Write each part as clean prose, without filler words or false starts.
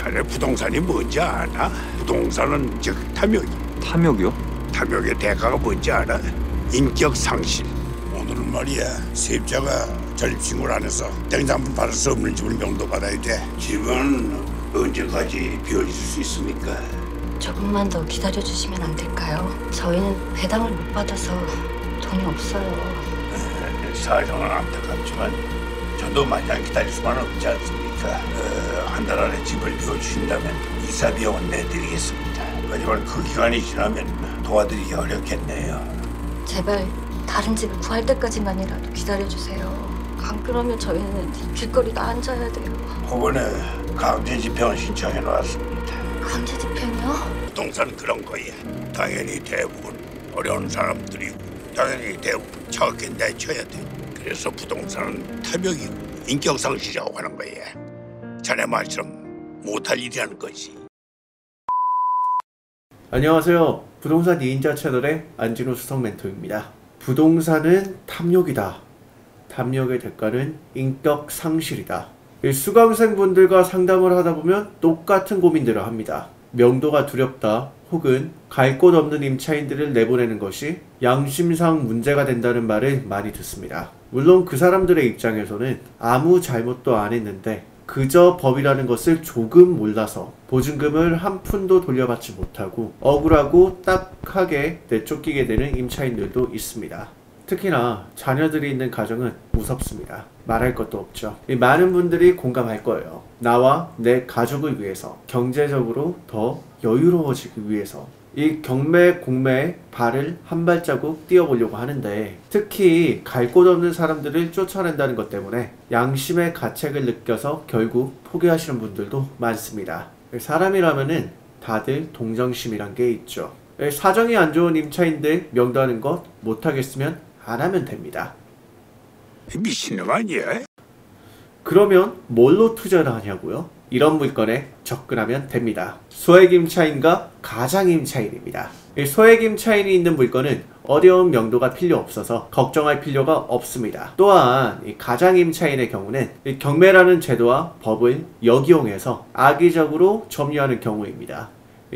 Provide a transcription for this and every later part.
자네 부동산이 뭔지 아나? 부동산은 즉 탐욕이. 탐욕이요? 탐욕의 대가가 뭔지 알아? 인격 상실. 오늘은 말이야, 세입자가 전입신고를 안 해서 냉장품 받을 수 없는 집을 명도받아야 돼. 집은 언제까지 비워있을 수 있습니까? 조금만 더 기다려주시면 안 될까요? 저희는 배당을 못 받아서 돈이 없어요. 사정은 안타깝지만 저도 마냥 기다릴 수만 없지 않습니까? 한 달 안에 집을 비워주신다면 이사 비용은 내드리겠습니다. 하지만 그 기간이 지나면 도와드리기 어렵겠네요. 제발 다른 집을 구할 때까지만이라도 기다려주세요. 안 그러면 저희는 길거리에 앉아야 돼요. 법원에 강제 집행을 신청해 놓았습니다. 강제 집행이요? 부동산 그런 거야. 당연히 대부분 어려운 사람들이고 당연히 대부분 적게 내쳐야 돼. 그래서 부동산은 탐욕이고 인격상실이라고 하는 거야. 자네 말처럼 못할 일이라는 거지. 안녕하세요. 부동산 2인자 채널의 안진호 수석 멘토입니다. 부동산은 탐욕이다. 탐욕의 대가는 인격 상실이다. 수강생분들과 상담을 하다 보면 똑같은 고민들을 합니다. 명도가 두렵다, 혹은 갈 곳 없는 임차인들을 내보내는 것이 양심상 문제가 된다는 말을 많이 듣습니다. 물론 그 사람들의 입장에서는 아무 잘못도 안 했는데 그저 법이라는 것을 조금 몰라서 보증금을 한 푼도 돌려받지 못하고 억울하고 딱하게 내쫓기게 되는 임차인들도 있습니다. 특히나 자녀들이 있는 가정은 무섭습니다. 말할 것도 없죠. 많은 분들이 공감할 거예요. 나와 내 가족을 위해서, 경제적으로 더 여유로워지기 위해서 이 경매 공매에 발을 한 발자국 띄워보려고 하는데, 특히 갈 곳 없는 사람들을 쫓아낸다는 것 때문에 양심의 가책을 느껴서 결국 포기하시는 분들도 많습니다. 사람이라면은 다들 동정심이란 게 있죠. 사정이 안 좋은 임차인들 명도하는 것 못하겠으면 안 하면 됩니다. 미친놈 아니야? 그러면 뭘로 투자를 하냐고요? 이런 물건에 접근하면 됩니다. 소액임차인과 가장임차인입니다. 소액임차인이 있는 물건은 어려운 명도가 필요 없어서 걱정할 필요가 없습니다. 또한 가장임차인의 경우는 경매라는 제도와 법을 역이용해서 악의적으로 점유하는 경우입니다.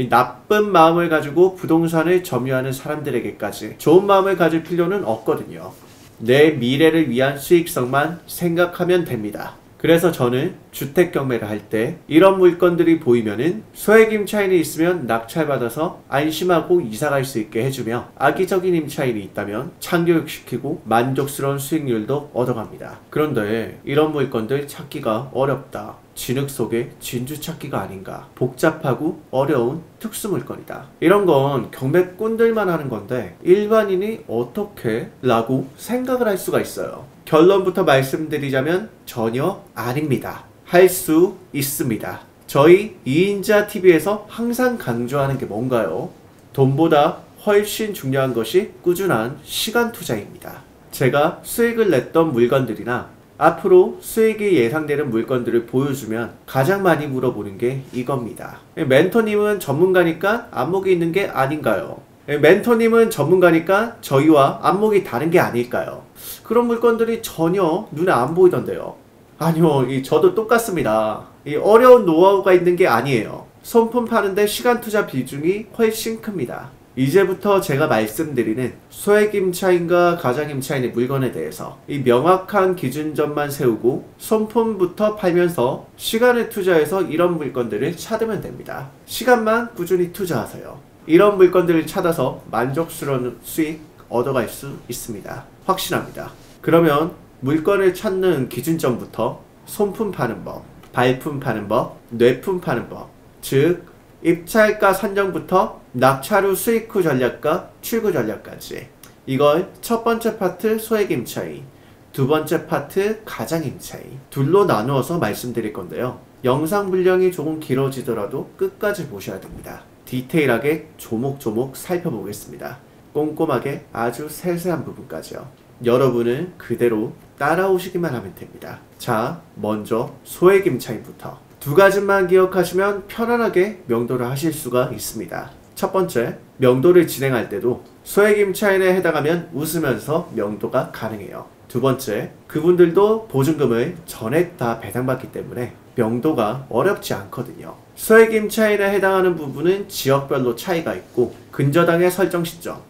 나쁜 마음을 가지고 부동산을 점유하는 사람들에게까지 좋은 마음을 가질 필요는 없거든요. 내 미래를 위한 수익성만 생각하면 됩니다. 그래서 저는 주택 경매를 할 때 이런 물건들이 보이면은 소액 임차인이 있으면 낙찰받아서 안심하고 이사갈 수 있게 해주며, 악의적인 임차인이 있다면 참교육시키고 만족스러운 수익률도 얻어갑니다. 그런데 이런 물건들 찾기가 어렵다, 진흙 속에 진주 찾기가 아닌가, 복잡하고 어려운 특수 물건이다, 이런 건 경매꾼들만 하는 건데 일반인이 어떻게? 라고 생각을 할 수가 있어요. 결론부터 말씀드리자면 전혀 아닙니다. 할 수 있습니다. 저희 2인자 TV에서 항상 강조하는 게 뭔가요? 돈보다 훨씬 중요한 것이 꾸준한 시간 투자입니다. 제가 수익을 냈던 물건들이나 앞으로 수익이 예상되는 물건들을 보여주면 가장 많이 물어보는 게 이겁니다. 멘토님은 전문가니까 안목이 있는 게 아닌가요? 멘토님은 전문가니까 저희와 안목이 다른 게 아닐까요? 그런 물건들이 전혀 눈에 안 보이던데요. 아니요, 저도 똑같습니다. 어려운 노하우가 있는 게 아니에요. 손품 파는데 시간 투자 비중이 훨씬 큽니다. 이제부터 제가 말씀드리는 소액임차인과 가장임차인의 물건에 대해서 이 명확한 기준점만 세우고 손품부터 팔면서 시간을 투자해서 이런 물건들을 찾으면 됩니다. 시간만 꾸준히 투자하세요. 이런 물건들을 찾아서 만족스러운 수익 얻어갈 수 있습니다. 확신합니다. 그러면 물건을 찾는 기준점부터 손품 파는 법, 발품 파는 법, 뇌품 파는 법, 즉 입찰가 산정부터 낙찰 후 수익 후 전략과 출구 전략까지, 이걸 첫 번째 파트 소액임차인, 두 번째 파트 가장임차인 둘로 나누어서 말씀드릴 건데요. 영상 분량이 조금 길어지더라도 끝까지 보셔야 됩니다. 디테일하게 조목조목 살펴보겠습니다. 꼼꼼하게 아주 세세한 부분까지요. 여러분은 그대로 따라오시기만 하면 됩니다. 자, 먼저 소액임차인부터 두 가지만 기억하시면 편안하게 명도를 하실 수가 있습니다. 첫 번째, 명도를 진행할 때도 소액임차인에 해당하면 웃으면서 명도가 가능해요. 두 번째, 그분들도 보증금을 전액 다 배당받기 때문에 명도가 어렵지 않거든요. 소액 임차인에 해당하는 부분은 지역별로 차이가 있고 근저당의 설정 시점,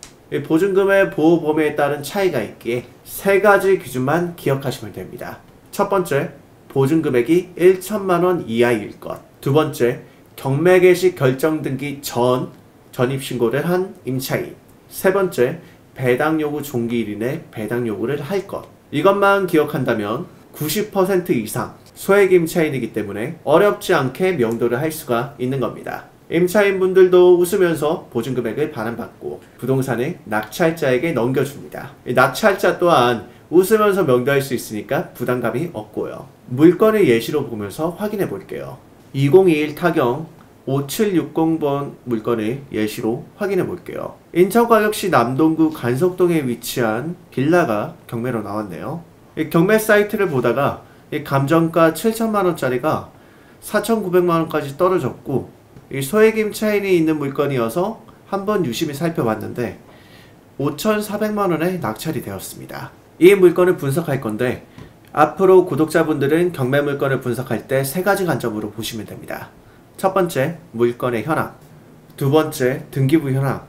보증금의 보호 범위에 따른 차이가 있기에 세 가지 기준만 기억하시면 됩니다. 첫 번째, 보증금액이 1천만원 이하일 것. 두 번째, 경매 개시 결정 등기 전 전입신고를 한 임차인. 세 번째, 배당 요구 종기일 이내 배당 요구를 할 것. 이것만 기억한다면 90% 이상 소액 임차인이기 때문에 어렵지 않게 명도를 할 수가 있는 겁니다. 임차인분들도 웃으면서 보증금액을 반환받고 부동산을 낙찰자에게 넘겨줍니다. 낙찰자 또한 웃으면서 명도할 수 있으니까 부담감이 없고요. 물건을 예시로 보면서 확인해 볼게요. 2021 타경 5760번 물건을 예시로 확인해 볼게요. 인천광역시 남동구 간석동에 위치한 빌라가 경매로 나왔네요. 경매 사이트를 보다가 감정가 7천만원짜리가 4,900만원까지 떨어졌고 소액 임차인이 있는 물건이어서 한번 유심히 살펴봤는데 5,400만원에 낙찰이 되었습니다. 이 물건을 분석할 건데 앞으로 구독자분들은 경매 물건을 분석할 때 세 가지 관점으로 보시면 됩니다. 첫 번째, 물건의 현황. 두 번째, 등기부 현황.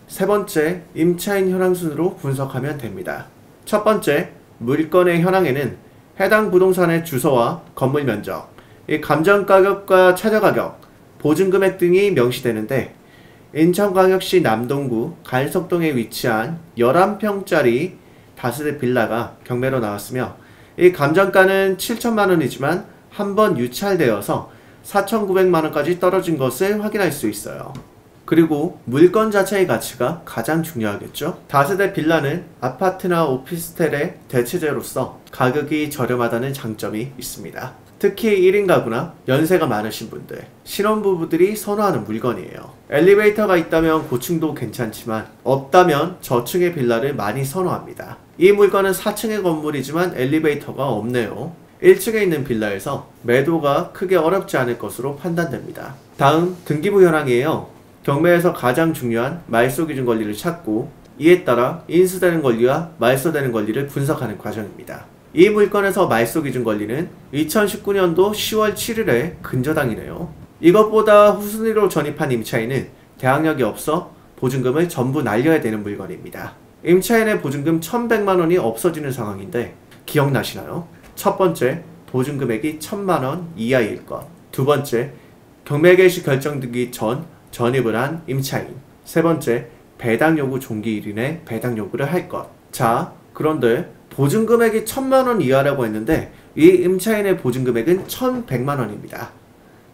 세 번째, 임차인 현황 순으로 분석하면 됩니다. 첫 번째, 물건의 현황에는 해당 부동산의 주소와 건물 면적, 감정가격과 최저가격, 보증금액 등이 명시되는데 인천광역시 남동구 간석동에 위치한 11평짜리 다세대 빌라가 경매로 나왔으며 이 감정가는 7천만원이지만 한번 유찰되어서 4,900만원까지 떨어진 것을 확인할 수 있어요. 그리고 물건 자체의 가치가 가장 중요하겠죠. 다세대 빌라는 아파트나 오피스텔의 대체제로서 가격이 저렴하다는 장점이 있습니다. 특히 1인 가구나 연세가 많으신 분들, 신혼부부들이 선호하는 물건이에요. 엘리베이터가 있다면 고층도 괜찮지만 없다면 저층의 빌라를 많이 선호합니다. 이 물건은 4층의 건물이지만 엘리베이터가 없네요. 1층에 있는 빌라에서 매도가 크게 어렵지 않을 것으로 판단됩니다. 다음, 등기부 현황이에요. 경매에서 가장 중요한 말소 기준 권리를 찾고 이에 따라 인수되는 권리와 말소되는 권리를 분석하는 과정입니다. 이 물건에서 말소 기준 권리는 2019년도 10월 7일에 근저당이네요. 이것보다 후순위로 전입한 임차인은 대항력이 없어 보증금을 전부 날려야 되는 물건입니다. 임차인의 보증금 1,100만원이 없어지는 상황인데 기억나시나요? 첫 번째, 보증금액이 1,000만원 이하일 것. 두 번째, 경매 개시 결정 등기 전 전입을 한 임차인. 세 번째, 배당 요구 종기일 이내 배당 요구를 할 것. 자, 그런데 보증금액이 1,000만원 이하라고 했는데 이 임차인의 보증금액은 1,100만원입니다.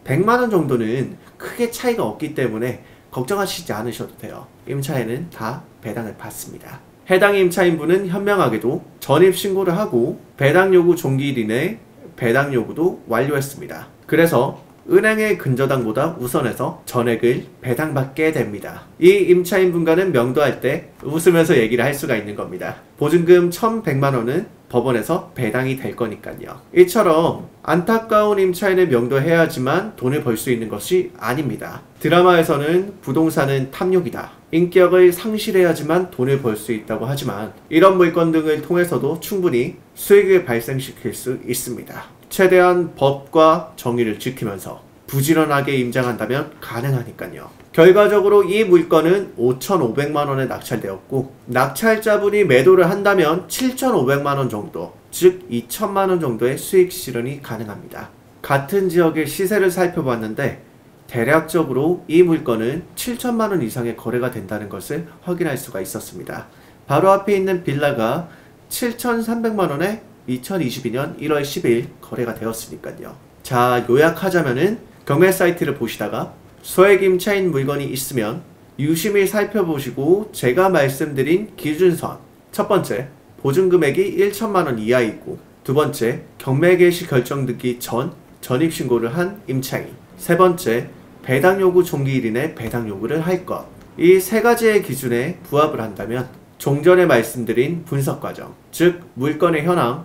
100만원 정도는 크게 차이가 없기 때문에 걱정하시지 않으셔도 돼요. 임차인은 다 배당을 받습니다. 해당 임차인분은 현명하게도 전입신고를 하고 배당 요구 종기일 이내 배당 요구도 완료했습니다. 그래서 은행의 근저당보다 우선해서 전액을 배당받게 됩니다. 이 임차인분과는 명도할 때 웃으면서 얘기를 할 수가 있는 겁니다. 보증금 1,100만원은 법원에서 배당이 될 거니까요. 이처럼 안타까운 임차인을 명도해야지만 돈을 벌 수 있는 것이 아닙니다. 드라마에서는 부동산은 탐욕이다, 인격을 상실해야지만 돈을 벌 수 있다고 하지만 이런 물건 등을 통해서도 충분히 수익을 발생시킬 수 있습니다. 최대한 법과 정의를 지키면서 부지런하게 임장한다면 가능하니까요. 결과적으로 이 물건은 5,500만원에 낙찰되었고 낙찰자분이 매도를 한다면 7,500만원 정도, 즉 2천만원 정도의 수익 실현이 가능합니다. 같은 지역의 시세를 살펴봤는데 대략적으로 이 물건은 7천만원 이상의 거래가 된다는 것을 확인할 수가 있었습니다. 바로 앞에 있는 빌라가 7,300만원에 2022년 1월 10일 거래가 되었으니까요. 자, 요약하자면은 경매 사이트를 보시다가 소액 임차인 물건이 있으면 유심히 살펴보시고 제가 말씀드린 기준선, 첫 번째, 보증금액이 1천만원 이하이고 두 번째, 경매 개시 결정 듣기 전 전입신고를 한 임차인, 세 번째, 배당 요구 종기일 이내 배당 요구를 할 것. 이 세 가지의 기준에 부합을 한다면 종전에 말씀드린 분석 과정, 즉 물건의 현황,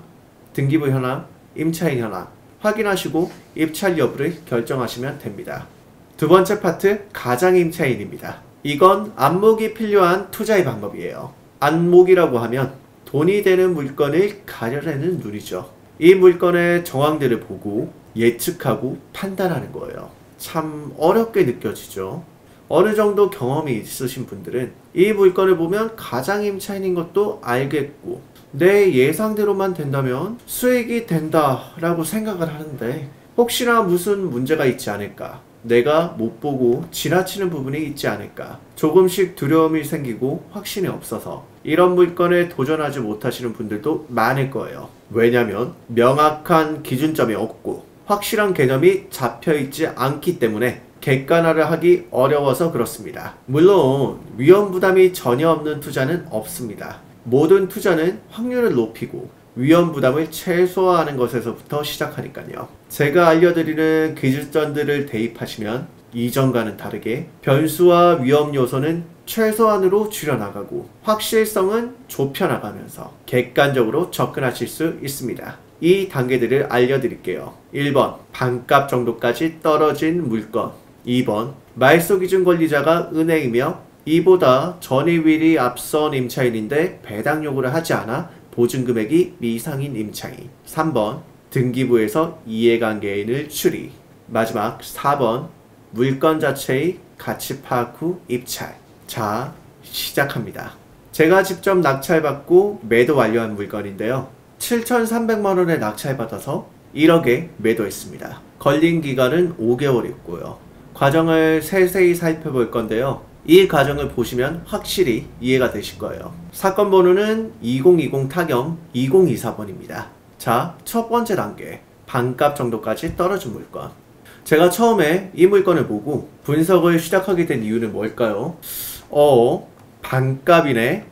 등기부 현황, 임차인 현황 확인하시고 입찰 여부를 결정하시면 됩니다. 두 번째 파트, 가장 임차인입니다. 이건 안목이 필요한 투자의 방법이에요. 안목이라고 하면 돈이 되는 물건을 가려내는 눈이죠. 이 물건의 정황들을 보고 예측하고 판단하는 거예요. 참 어렵게 느껴지죠. 어느 정도 경험이 있으신 분들은 이 물건을 보면 가장 임차인인 것도 알겠고 내 예상대로만 된다면 수익이 된다라고 생각을 하는데 혹시나 무슨 문제가 있지 않을까, 내가 못 보고 지나치는 부분이 있지 않을까, 조금씩 두려움이 생기고 확신이 없어서 이런 물건에 도전하지 못하시는 분들도 많을 거예요. 왜냐면 명확한 기준점이 없고 확실한 개념이 잡혀있지 않기 때문에 객관화를 하기 어려워서 그렇습니다. 물론 위험 부담이 전혀 없는 투자는 없습니다. 모든 투자는 확률을 높이고 위험 부담을 최소화하는 것에서부터 시작하니까요. 제가 알려드리는 기준점들을 대입하시면 이전과는 다르게 변수와 위험 요소는 최소한으로 줄여나가고 확실성은 좁혀나가면서 객관적으로 접근하실 수 있습니다. 이 단계들을 알려드릴게요. 1번, 반값 정도까지 떨어진 물건. 2번, 말소 기준 권리자가 은행이며 이보다 전입일이 앞선 임차인인데 배당 요구를 하지 않아 보증금액이 미상인 임차인. 3번, 등기부에서 이해관계인을 추리. 마지막 4번, 물건 자체의 가치 파악 후 입찰. 자, 시작합니다. 제가 직접 낙찰받고 매도 완료한 물건인데요. 7,300만원에 낙찰받아서 1억에 매도했습니다. 걸린 기간은 5개월이었고요. 과정을 세세히 살펴볼 건데요. 이 과정을 보시면 확실히 이해가 되실 거예요. 사건 번호는 2020 타경 2024번입니다. 자, 첫 번째 단계, 반값 정도까지 떨어진 물건. 제가 처음에 이 물건을 보고 분석을 시작하게 된 이유는 뭘까요? 반값이네.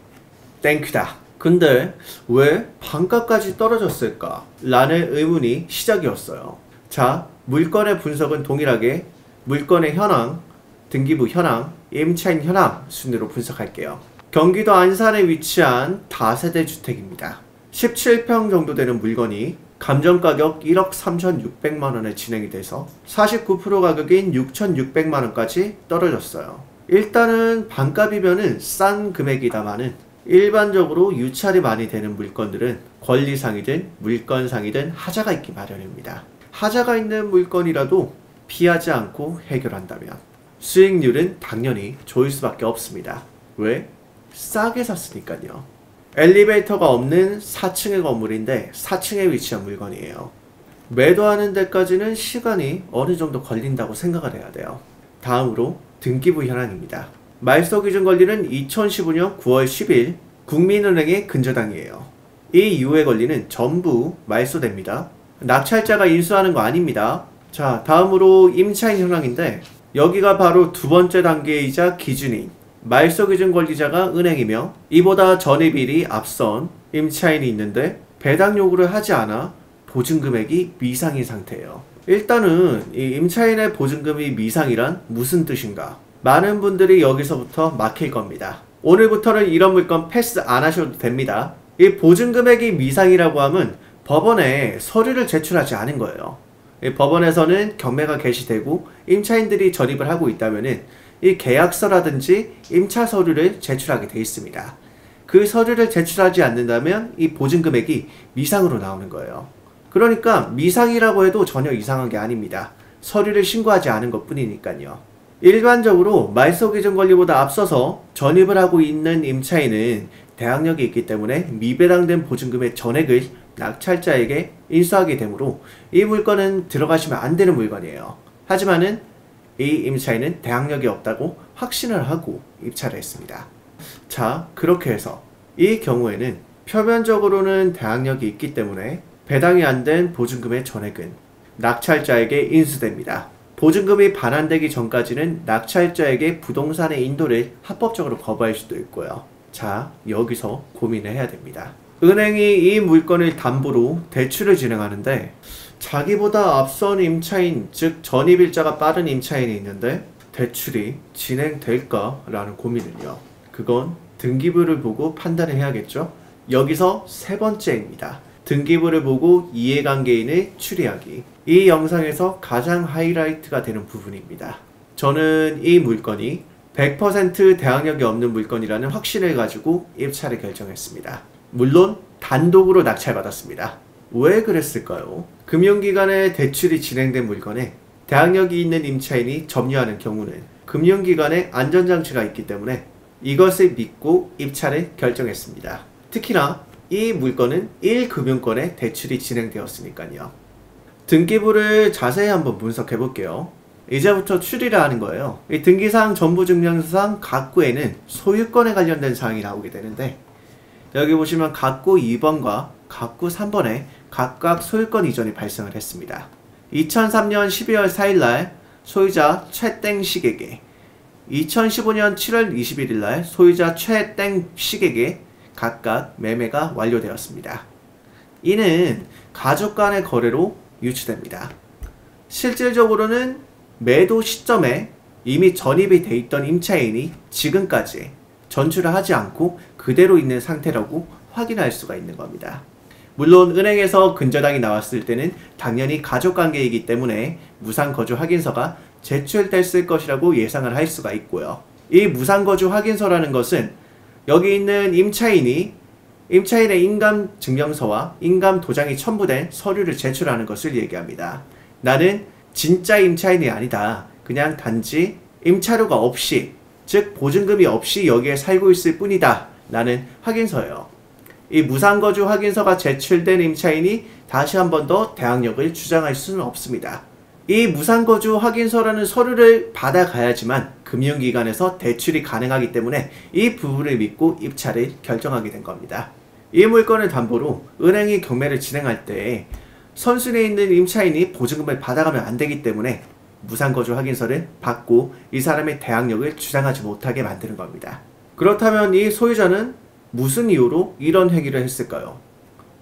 땡큐다. 근데 왜 반값까지 떨어졌을까? 라는 의문이 시작이었어요. 자, 물건의 분석은 동일하게 물건의 현황, 등기부 현황, 임차인 현황 순으로 분석할게요. 경기도 안산에 위치한 다세대 주택입니다. 17평 정도 되는 물건이 감정가격 1억 3,600만원에 진행이 돼서 49% 가격인 6,600만원까지 떨어졌어요. 일단은 반값이면은 싼 금액이다마는 일반적으로 유찰이 많이 되는 물건들은 권리상이든 물건상이든 하자가 있기 마련입니다. 하자가 있는 물건이라도 피하지 않고 해결한다면 수익률은 당연히 좋을 수밖에 없습니다. 왜? 싸게 샀으니까요. 엘리베이터가 없는 4층의 건물인데 4층에 위치한 물건이에요. 매도하는 데까지는 시간이 어느 정도 걸린다고 생각을 해야 돼요. 다음으로 등기부 현황입니다. 말소 기준 권리는 2015년 9월 10일 국민은행의 근저당이에요. 이 이후의 권리는 전부 말소됩니다. 낙찰자가 인수하는 거 아닙니다. 자, 다음으로 임차인 현황인데 여기가 바로 두 번째 단계이자 기준인 말소 기준 권리자가 은행이며 이보다 전입일이 앞선 임차인이 있는데 배당 요구를 하지 않아 보증금액이 미상인 상태예요. 일단은 이 임차인의 보증금이 미상이란 무슨 뜻인가? 많은 분들이 여기서부터 막힐 겁니다. 오늘부터는 이런 물건 패스 안 하셔도 됩니다. 이 보증금액이 미상이라고 하면 법원에 서류를 제출하지 않은 거예요. 이 법원에서는 경매가 개시되고 임차인들이 전입을 하고 있다면은 이 계약서라든지 임차 서류를 제출하게 되어 있습니다. 그 서류를 제출하지 않는다면 이 보증금액이 미상으로 나오는 거예요. 그러니까 미상이라고 해도 전혀 이상한 게 아닙니다. 서류를 신고하지 않은 것 뿐이니까요. 일반적으로 말소 기준 권리보다 앞서서 전입을 하고 있는 임차인은 대항력이 있기 때문에 미배당된 보증금의 전액을 낙찰자에게 인수하게 되므로 이 물건은 들어가시면 안 되는 물건이에요. 하지만은 이 임차인은 대항력이 없다고 확신을 하고 입찰을 했습니다. 자, 그렇게 해서 이 경우에는 표면적으로는 대항력이 있기 때문에 배당이 안 된 보증금의 전액은 낙찰자에게 인수됩니다. 보증금이 반환되기 전까지는 낙찰자에게 부동산의 인도를 합법적으로 거부할 수도 있고요. 자, 여기서 고민을 해야 됩니다. 은행이 이 물건을 담보로 대출을 진행하는데 자기보다 앞선 임차인, 즉 전입일자가 빠른 임차인이 있는데 대출이 진행될까라는 고민은요. 그건 등기부를 보고 판단을 해야겠죠. 여기서 세 번째입니다. 등기부를 보고 이해관계인을 추리하기. 이 영상에서 가장 하이라이트가 되는 부분입니다. 저는 이 물건이 100% 대항력이 없는 물건이라는 확신을 가지고 입찰을 결정했습니다. 물론 단독으로 낙찰받았습니다. 왜 그랬을까요? 금융기관에 대출이 진행된 물건에 대항력이 있는 임차인이 점유하는 경우는 금융기관에 안전장치가 있기 때문에 이것을 믿고 입찰을 결정했습니다. 특히나 이 물건은 1금융권에 대출이 진행되었으니까요. 등기부를 자세히 한번 분석해 볼게요. 이제부터 추리를 하는 거예요. 이 등기사항 전부증명서상 각구에는 소유권에 관련된 사항이 나오게 되는데, 여기 보시면 각구 2번과 각구 3번에 각각 소유권 이전이 발생을 했습니다. 2003년 12월 4일날 소유자 최땡식에게, 2015년 7월 21일날 소유자 최땡식에게 각각 매매가 완료되었습니다. 이는 가족 간의 거래로 유추됩니다. 실질적으로는 매도 시점에 이미 전입이 돼 있던 임차인이 지금까지 전출을 하지 않고 그대로 있는 상태라고 확인할 수가 있는 겁니다. 물론 은행에서 근저당이 나왔을 때는 당연히 가족관계이기 때문에 무상거주 확인서가 제출됐을 것이라고 예상을 할 수가 있고요. 이 무상거주 확인서라는 것은 여기 있는 임차인의 인감증명서와 인감도장이 첨부된 서류를 제출하는 것을 얘기합니다. 나는 진짜 임차인이 아니다. 그냥 단지 임차료가 없이, 즉 보증금이 없이 여기에 살고 있을 뿐이다 라는 확인서예요. 이 무상거주 확인서가 제출된 임차인이 다시 한 번 더 대항력을 주장할 수는 없습니다. 이 무상거주 확인서라는 서류를 받아가야지만 금융기관에서 대출이 가능하기 때문에 이 부분을 믿고 입찰을 결정하게 된 겁니다. 이 물건을 담보로 은행이 경매를 진행할 때 선순위에 있는 임차인이 보증금을 받아가면 안 되기 때문에 무상거주 확인서를 받고 이 사람의 대항력을 주장하지 못하게 만드는 겁니다. 그렇다면 이 소유자는 무슨 이유로 이런 행위를 했을까요?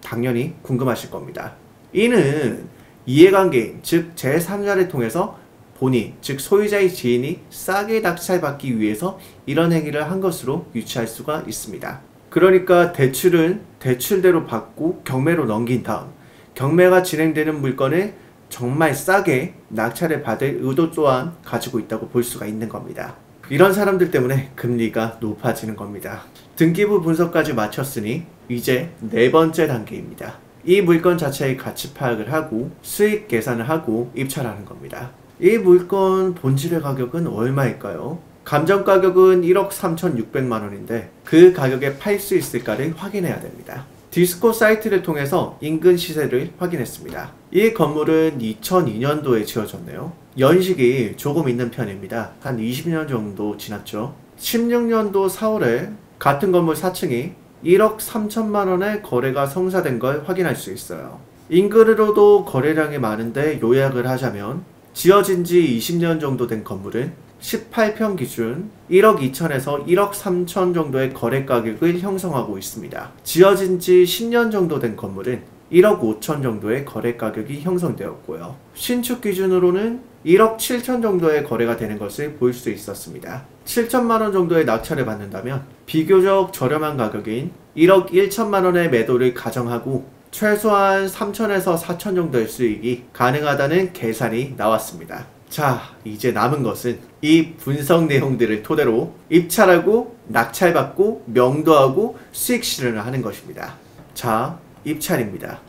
당연히 궁금하실 겁니다. 이는 이해관계인, 즉 제3자를 통해서 본인, 즉 소유자의 지인이 싸게 낙찰받기 위해서 이런 행위를 한 것으로 유추할 수가 있습니다. 그러니까 대출은 대출대로 받고 경매로 넘긴 다음 경매가 진행되는 물건을 정말 싸게 낙찰을 받을 의도 또한 가지고 있다고 볼 수가 있는 겁니다. 이런 사람들 때문에 금리가 높아지는 겁니다. 등기부 분석까지 마쳤으니 이제 네 번째 단계입니다. 이 물건 자체의 가치 파악을 하고 수익 계산을 하고 입찰하는 겁니다. 이 물건 본질의 가격은 얼마일까요? 감정 가격은 1억 3,600만 원인데 그 가격에 팔 수 있을까를 확인해야 됩니다. 디스코 사이트를 통해서 인근 시세를 확인했습니다. 이 건물은 2002년도에 지어졌네요. 연식이 조금 있는 편입니다. 한 20년 정도 지났죠. 16년도 4월에 같은 건물 4층이 1억 3천만 원의 거래가 성사된 걸 확인할 수 있어요. 인근으로도 거래량이 많은데 요약을 하자면 지어진 지 20년 정도 된 건물은 18평 기준 1억 2천에서 1억 3천 정도의 거래 가격을 형성하고 있습니다. 지어진 지 10년 정도 된 건물은 1억 5천 정도의 거래 가격이 형성되었고요. 신축 기준으로는 1억 7천 정도의 거래가 되는 것을 볼 수 있었습니다. 7천만 원 정도의 낙찰을 받는다면 비교적 저렴한 가격인 1억 1천만 원의 매도를 가정하고 최소한 3천에서 4천 정도의 수익이 가능하다는 계산이 나왔습니다. 자, 이제 남은 것은 이 분석 내용들을 토대로 입찰하고 낙찰받고 명도하고 수익 실현을 하는 것입니다. 자, 입찰입니다.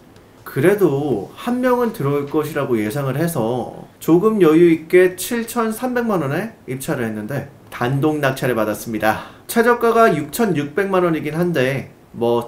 그래도 한 명은 들어올 것이라고 예상을 해서 조금 여유 있게 7,300만 원에 입찰을 했는데 단독 낙찰을 받았습니다. 최저가가 6,600만 원이긴 한데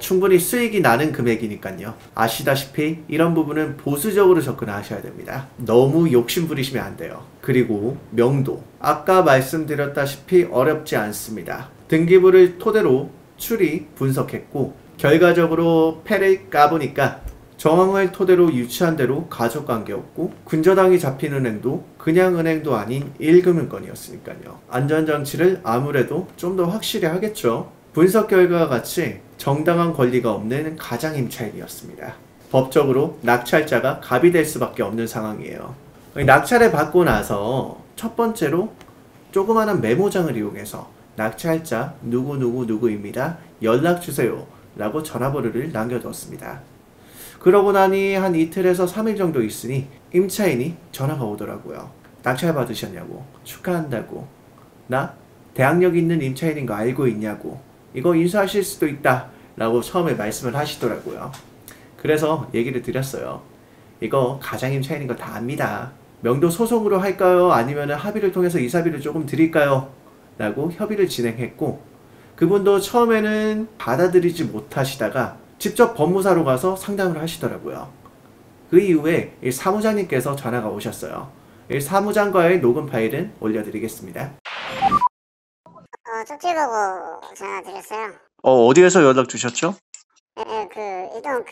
충분히 수익이 나는 금액이니까요. 아시다시피 이런 부분은 보수적으로 접근하셔야 됩니다. 너무 욕심 부리시면 안 돼요. 그리고 명도, 아까 말씀드렸다시피 어렵지 않습니다. 등기부를 토대로 추리, 분석했고 결과적으로 패를 까보니까 정황을 토대로 유추한 대로 가족관계였고 근저당이 잡힌 은행도 그냥 은행도 아닌 1금융권이었으니까요. 안전장치를 아무래도 좀 더 확실히 하겠죠. 분석 결과와 같이 정당한 권리가 없는 가장임차인이었습니다. 법적으로 낙찰자가 갑이 될 수밖에 없는 상황이에요. 낙찰을 받고 나서 첫 번째로 조그마한 메모장을 이용해서 낙찰자 누구누구누구입니다. 연락주세요 라고 전화번호를 남겨뒀습니다. 그러고 나니 한 이틀에서 3일 정도 있으니 임차인이 전화가 오더라고요. 낙찰 받으셨냐고, 축하한다고, 나 대항력 있는 임차인인 거 알고 있냐고, 이거 인수하실 수도 있다 라고 처음에 말씀을 하시더라고요. 그래서 얘기를 드렸어요. 이거 가장님 차이인 거 다 압니다. 명도 소송으로 할까요? 아니면 합의를 통해서 이사비를 조금 드릴까요? 라고 협의를 진행했고, 그분도 처음에는 받아들이지 못하시다가 직접 법무사로 가서 상담을 하시더라고요. 그 이후에 이 사무장님께서 전화가 오셨어요. 이 사무장과의 녹음 파일은 올려드리겠습니다. 쪽지 보고 전화 드렸어요. 어디에서 연락 주셨죠? 이동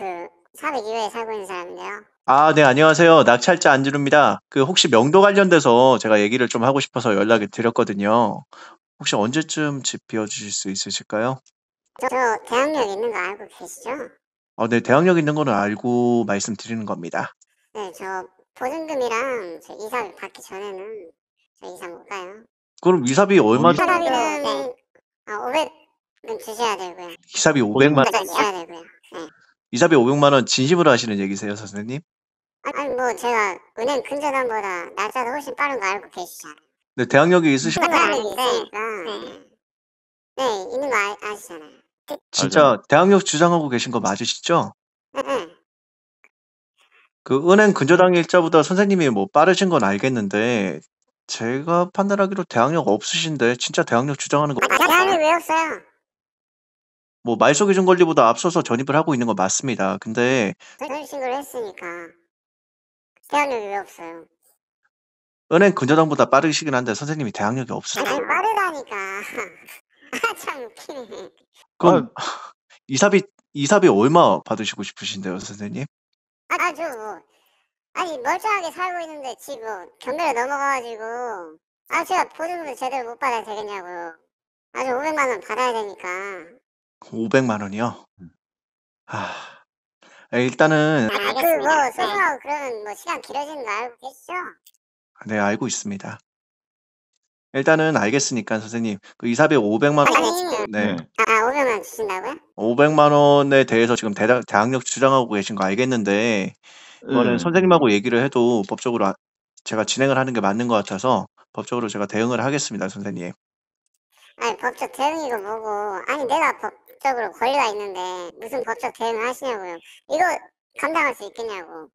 402호에 살고 있는 사람인데요. 아, 네, 안녕하세요. 낙찰자 안진우입니다. 혹시 명도 관련돼서 제가 얘기를 좀 하고 싶어서 연락을 드렸거든요. 혹시 언제쯤 집 비워주실 수 있으실까요? 저 대학력 있는 거 알고 계시죠? 네, 대학력 있는 거는 알고 말씀드리는 겁니다. 네, 저 보증금이랑 저 이사 받기 전에는 저 이사 못 가요. 그럼 이사비 얼마, 이사비는 500은 주셔야 되고요. 이사비 500만, 주셔야 되고요. 네. 이사비 500만 원 진심으로 하시는 얘기세요, 선생님? 아니 뭐 제가 은행 근저당보다 날짜도 훨씬 빠른 거 알고 계시잖아요. 네, 대학력이 있으신, 대학력이 있으니까 네, 있는 거 아시잖아요. 진짜 대학력 주장하고 계신 거 맞으시죠? 네. 은행 근저당 일자보다 선생님이 뭐 빠르신 건 알겠는데, 제가 판단하기로 대학력 없으신데, 진짜 대학력 주장하는 거, 대학력 왜 없어요? 뭐 말소기준 권리보다 앞서서 전입을 하고 있는 거 맞습니다. 근데 전입신고를 했으니까 대학력이 왜 없어요? 은행 근저당보다 빠르시긴 한데 선생님이 대학력이 없으세요. 아니 빠르다니까. 참 웃기네. 그럼 이사비 얼마 받으시고 싶으신데요, 선생님? 아니 멀쩡하게 살고 있는데 지금 경매로 넘어가가지고 제가 보증금을 제대로 못 받아야 되겠냐고요. 아주 500만 원 받아야 되니까. 500만 원이요? 일단은 소송하고 그러면 뭐 시간 길어지는 거 알고 계시죠? 네, 알고 있습니다. 일단은 알겠으니까 선생님, 이사비 500만 원, 네, 500만 원 주신다고요? 500만 원에 대해서 지금 대학력 주장하고 계신 거 알겠는데 이거는 선생님하고 얘기를 해도 법적으로 제가 진행을 하는 게 맞는 것 같아서 법적으로 제가 대응을 하겠습니다, 선생님. 아니 법적 대응이고 뭐고, 아니 내가 법적으로 권리가 있는데 무슨 법적 대응을 하시냐고요. 이거 감당할 수 있겠냐고.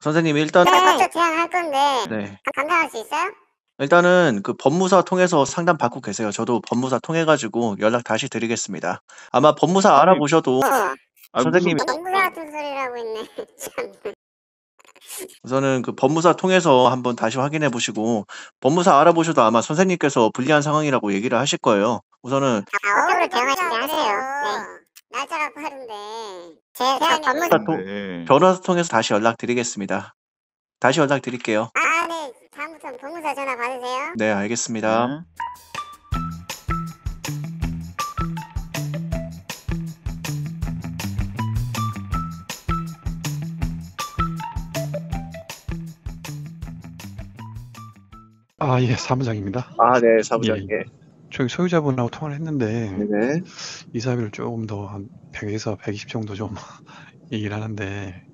선생님 일단 내가 법적 대응할 건데 네. 감당할 수 있어요? 일단은 법무사 통해서 상담 받고 계세요. 저도 법무사 통해가지고 연락 다시 드리겠습니다. 아마 법무사 알아보셔도 선생님이 법무사 같은 소리를 하고 있네. 참. 우선은 법무사 통해서 한번 다시 확인해 보시고 법무사 알아보셔도 아마 선생님께서 불리한 상황이라고 얘기를 하실 거예요. 우선은 법적으로 대응하시게 하세요. 네. 날짜가 빠른데 제가 법무사 변호사 통해서 다시 연락 드리겠습니다. 다시 연락 드릴게요. 네. 다음부터 법무사 전화 받으세요. 네, 알겠습니다. 예, 사무장입니다. 네, 사무장님. 저기 소유자분하고 통화를 했는데 네. 이사비를 조금 더 한 100에서 120 정도 좀 얘기를 하는데.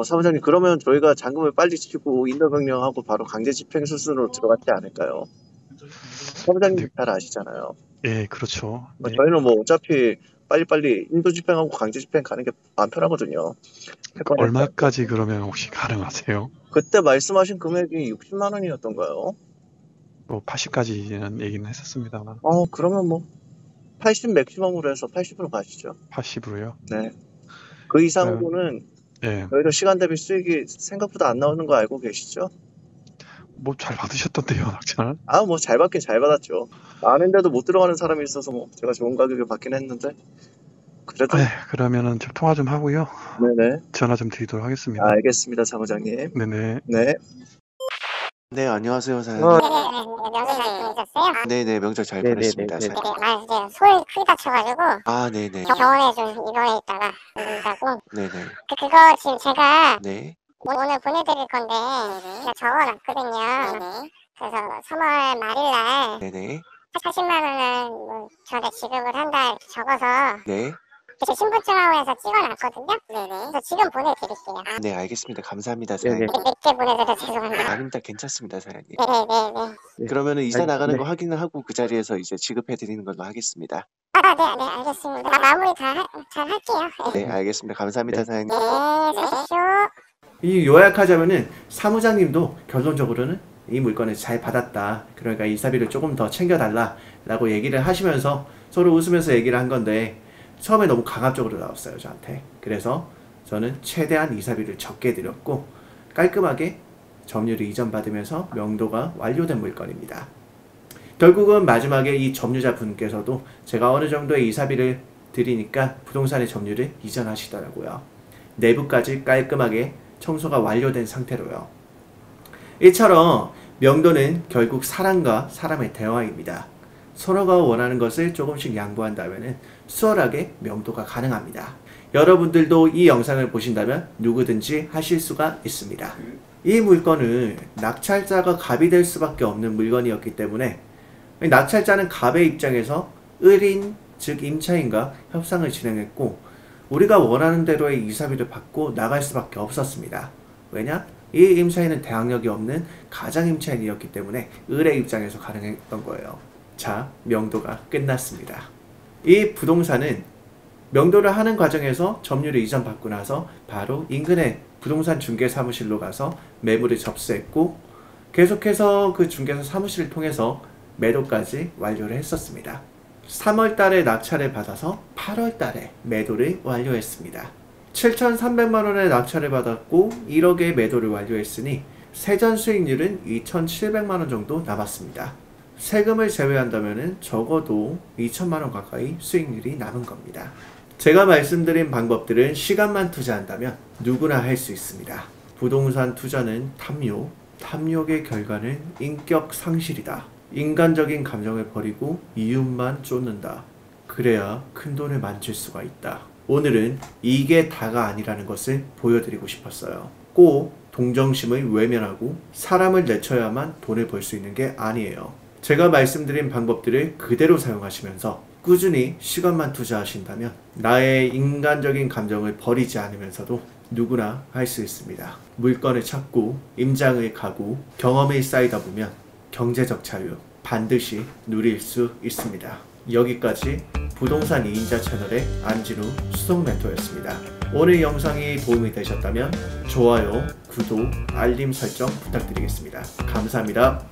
사무장님, 그러면 저희가 잔금을 빨리 치고 인도명령하고 바로 강제 집행 수순으로 들어갔지 않을까요? 사무장님 잘 아시잖아요. 예, 그렇죠. 네. 저희는 뭐 어차피 빨리빨리 인도 집행하고 강제 집행 가는 게 마음 편하거든요. 얼마까지 그러면 혹시 가능하세요? 그때 말씀하신 금액이 60만 원이었던가요? 뭐 80까지는 얘기는 했었습니다만. 그러면 뭐 80 맥시멈으로 해서 80으로 가시죠. 80으로요? 네. 그 이상으로는 예. 저희도 시간 대비 수익이 생각보다 안 나오는 거 알고 계시죠? 뭐 잘 받으셨던데요, 낙찰? 뭐 잘 받긴 잘 받았죠. 아는데도 못 들어가는 사람이 있어서 뭐 제가 좋은 가격에 받긴 했는데 그래도 그러면은 저 통화 좀 하고요. 네네. 전화 좀 드리도록 하겠습니다. 알겠습니다, 사무장님. 네네. 네. 네, 안녕하세요, 사장님. 명절 잘 보내셨어요? 네네, 명절 잘 보냈습니다, 사장님. 이제 소를 크게 다쳐가지고 네네. 병원에 좀 입원해 있다가 온다고. 네네. 그거 지금 제가 네. 오늘 보내드릴 건데 제가 적어놨거든요. 그래서 3월 말일날 네네. 40만 원은 뭐 저한테 지급을 한다 이렇게 적어서 네. 제 신분증하고 해서 찍어놨거든요. 그래서 지금 보내드릴게요. 네, 알겠습니다. 감사합니다, 사장님. 늦게 보내드려 죄송합니다. 아닙니다. 괜찮습니다, 사장님. 네네네. 그러면은 이사 나가는 거 확인을 하고 그 자리에서 이제 지급해 드리는 걸로 하겠습니다. 네, 알겠습니다. 마무리 잘 할게요. 네, 알겠습니다. 감사합니다, 사장님. 네, 수고하십시오. 이 요약하자면은 사무장님도 결론적으로는 이 물건을 잘 받았다. 그러니까 이사비를 조금 더 챙겨달라라고 얘기를 하시면서 서로 웃으면서 얘기를 한 건데 처음에 너무 강압적으로 나왔어요, 저한테. 그래서 저는 최대한 이사비를 적게 드렸고 깔끔하게 점유를 이전받으면서 명도가 완료된 물건입니다. 결국은 마지막에 이 점유자 분께서도 제가 어느 정도의 이사비를 드리니까 부동산의 점유를 이전하시더라고요. 내부까지 깔끔하게 청소가 완료된 상태로요. 이처럼 명도는 결국 사람과 사람의 대화입니다. 서로가 원하는 것을 조금씩 양보한다면 수월하게 명도가 가능합니다. 여러분들도 이 영상을 보신다면 누구든지 하실 수가 있습니다. 이 물건은 낙찰자가 갑이 될 수밖에 없는 물건이었기 때문에 낙찰자는 갑의 입장에서 을인 즉 임차인과 협상을 진행했고 우리가 원하는 대로의 이사비를 받고 나갈 수밖에 없었습니다. 왜냐? 이 임차인은 대항력이 없는 가장임차인이었기 때문에 을의 입장에서 가능했던 거예요. 자, 명도가 끝났습니다. 이 부동산은 명도를 하는 과정에서 점유를 이전받고 나서 바로 인근의 부동산 중개사무실로 가서 매물을 접수했고 계속해서 그 중개사 사무실을 통해서 매도까지 완료를 했었습니다. 3월 달에 낙찰을 받아서 8월 달에 매도를 완료했습니다. 7,300만 원의 낙찰을 받았고 1억의 매도를 완료했으니 세전 수익률은 2,700만 원 정도 남았습니다. 세금을 제외한다면 적어도 2천만 원 가까이 수익률이 남은 겁니다. 제가 말씀드린 방법들은 시간만 투자한다면 누구나 할 수 있습니다. 부동산 투자는 탐욕, 탐욕의 결과는 인격 상실이다. 인간적인 감정을 버리고 이윤만 쫓는다. 그래야 큰돈을 만질 수가 있다. 오늘은 이게 다가 아니라는 것을 보여드리고 싶었어요. 꼭 동정심을 외면하고 사람을 내쳐야만 돈을 벌 수 있는 게 아니에요. 제가 말씀드린 방법들을 그대로 사용하시면서 꾸준히 시간만 투자하신다면 나의 인간적인 감정을 버리지 않으면서도 누구나 할 수 있습니다. 물건을 찾고 임장을 가고 경험이 쌓이다 보면 경제적 자유 반드시 누릴 수 있습니다. 여기까지 부동산 2인자 채널의 안진우 수석 멘토였습니다. 오늘 영상이 도움이 되셨다면 좋아요, 구독, 알림 설정 부탁드리겠습니다. 감사합니다.